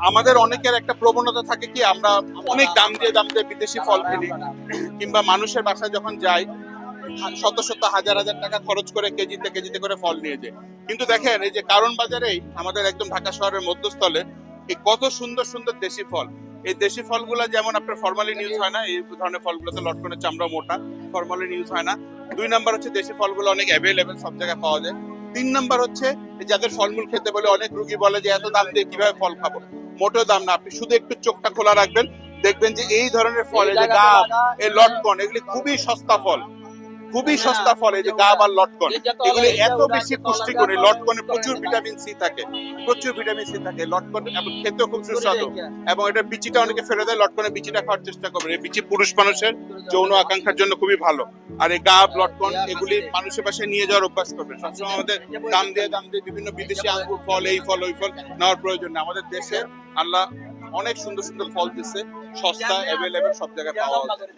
আমাদের অনেকের একটা প্রবণতা থাকে কি, আমরা অনেক দাম দিয়ে বিদেশি ফল কিনি, কিংবা মানুষের বাসায় যখন যাই শত শত হাজার হাজার টাকা খরচ করে কেজিতে করে ফল নিয়ে যায়। কিন্তু দেখেন এই যে কারণ বাজারেই আমাদের একদম ঢাকা শহরের মধ্যস্থলে এই কত সুন্দর সুন্দর দেশি ফল। এই দেশি ফলগুলো যেমন আপনার ফরমালিন ইউজ হয় না, এই ধরনের ফলগুলোতে লটকনের চামড়া মোটা, ফরমালিন ইউজ হয় না। 2 নাম্বার হচ্ছে দেশি ফলগুলো অনেক অ্যাভেলেবেল, সব জায়গায় পাওয়া যায়। 3 নাম্বার হচ্ছে যাদের ফলমূল খেতে বলে অনেক রুগী বলে যে এত দাম দিয়ে কিভাবে ফল খাবো, মোটেও দাম না। আপনি শুধু একটু চোখটা খোলা রাখবেন, দেখবেন যে এই ধরনের ফল, এই যে গাব, এই লটকন, এগুলি খুবই সস্তা ফল, খুবই সস্তা ফল। এই যে গাব আর লটকন, এগুলি এত বেশি পুষ্টিগুণ। এই লটকনে প্রচুর ভিটামিন সি থাকে, প্রচুর ভিটামিন সি থাকে। লটকন এবং খেতেও খুব সুস্বাদু, এবং এটা বিচিটা অনেকে ফেলে দেয়, লটকনের বিচিটা খাওয়ার চেষ্টা করবেন। এই বিচি পুরুষ মানুষের যৌন আকাঙ্ক্ষার জন্য খুবই ভালো। আর এই গাব লটকন এগুলি মানুষের পাশে নিয়ে যাওয়ার অভ্যাস করবেন। সবসময় আমাদের দাম দিয়ে বিভিন্ন বিদেশি আঙ্গুর ফল, এই ফল ওই ফল নেওয়ার প্রয়োজন নেই। আমাদের দেশে আল্লাহ অনেক সুন্দর সুন্দর ফল দিচ্ছে, সস্তা, অ্যাভেলেবেল, সব জায়গায় পাওয়া যায়।